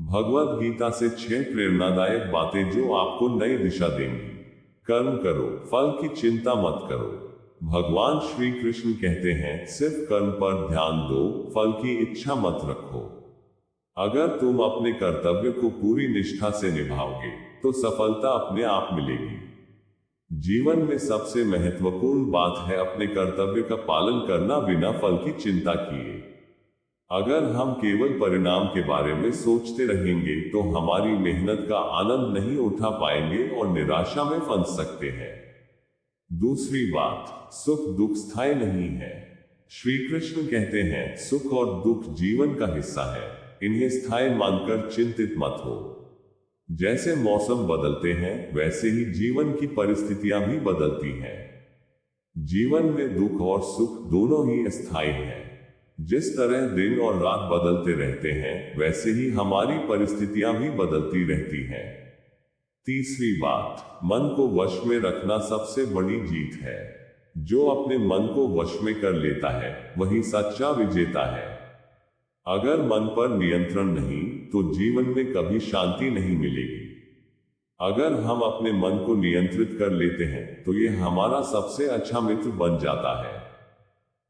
भगवद गीता से 6 प्रेरणादायक बातें जो आपको नई दिशा देंगी। कर्म करो, फल की चिंता मत करो। भगवान श्री कृष्ण कहते हैं, सिर्फ कर्म पर ध्यान दो, फल की इच्छा मत रखो। अगर तुम अपने कर्तव्य को पूरी निष्ठा से निभाओगे तो सफलता अपने आप मिलेगी। जीवन में सबसे महत्वपूर्ण बात है अपने कर्तव्य का पालन करना बिना फल की चिंता किए। अगर हम केवल परिणाम के बारे में सोचते रहेंगे तो हमारी मेहनत का आनंद नहीं उठा पाएंगे और निराशा में फंस सकते हैं। दूसरी बात, सुख दुख स्थायी नहीं है। श्री कृष्ण कहते हैं, सुख और दुख जीवन का हिस्सा है, इन्हें स्थायी मानकर चिंतित मत हो। जैसे मौसम बदलते हैं वैसे ही जीवन की परिस्थितियां भी बदलती हैं। जीवन में दुख और सुख दोनों ही अस्थायी हैं। जिस तरह दिन और रात बदलते रहते हैं वैसे ही हमारी परिस्थितियां भी बदलती रहती हैं। तीसरी बात, मन को वश में रखना सबसे बड़ी जीत है। जो अपने मन को वश में कर लेता है वही सच्चा विजेता है। अगर मन पर नियंत्रण नहीं तो जीवन में कभी शांति नहीं मिलेगी। अगर हम अपने मन को नियंत्रित कर लेते हैं तो यह हमारा सबसे अच्छा मित्र बन जाता है।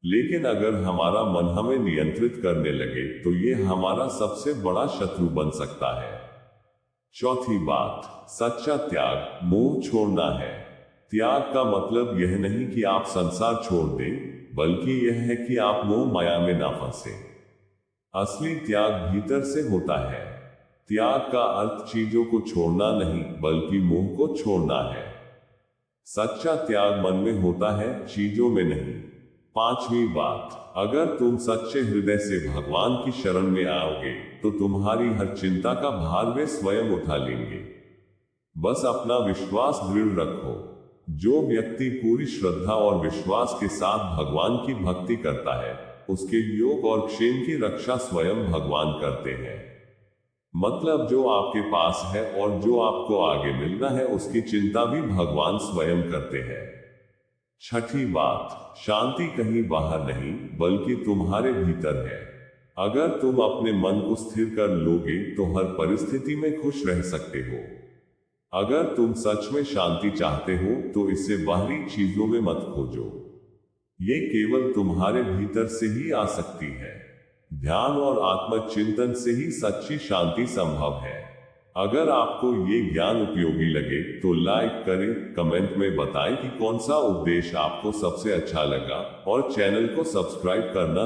लेकिन अगर हमारा मन हमें नियंत्रित करने लगे तो यह हमारा सबसे बड़ा शत्रु बन सकता है। चौथी बात, सच्चा त्याग मोह छोड़ना है। त्याग का मतलब यह नहीं कि आप संसार छोड़ दें, बल्कि यह है कि आप मोह माया में ना फंसे। असली त्याग भीतर से होता है। त्याग का अर्थ चीजों को छोड़ना नहीं बल्कि मोह को छोड़ना है। सच्चा त्याग मन में होता है, चीजों में नहीं। पांचवी बात, अगर तुम सच्चे हृदय से भगवान की शरण में आओगे तो तुम्हारी हर चिंता का भार वे स्वयं उठा लेंगे। बस अपना विश्वास दृढ़ रखो। जो व्यक्ति पूरी श्रद्धा और विश्वास के साथ भगवान की भक्ति करता है उसके योग और क्षेम की रक्षा स्वयं भगवान करते हैं। मतलब जो आपके पास है और जो आपको आगे मिलना है उसकी चिंता भी भगवान स्वयं करते हैं। छठी बात, शांति कहीं बाहर नहीं बल्कि तुम्हारे भीतर है। अगर तुम अपने मन को स्थिर कर लोगे तो हर परिस्थिति में खुश रह सकते हो। अगर तुम सच में शांति चाहते हो तो इसे बाहरी चीजों में मत खोजो। ये केवल तुम्हारे भीतर से ही आ सकती है। ध्यान और आत्मचिंतन से ही सच्ची शांति संभव है। अगर आपको ये ज्ञान उपयोगी लगे तो लाइक करें, कमेंट में बताएं कि कौन सा उपदेश आपको सबसे अच्छा लगा और चैनल को सब्सक्राइब करना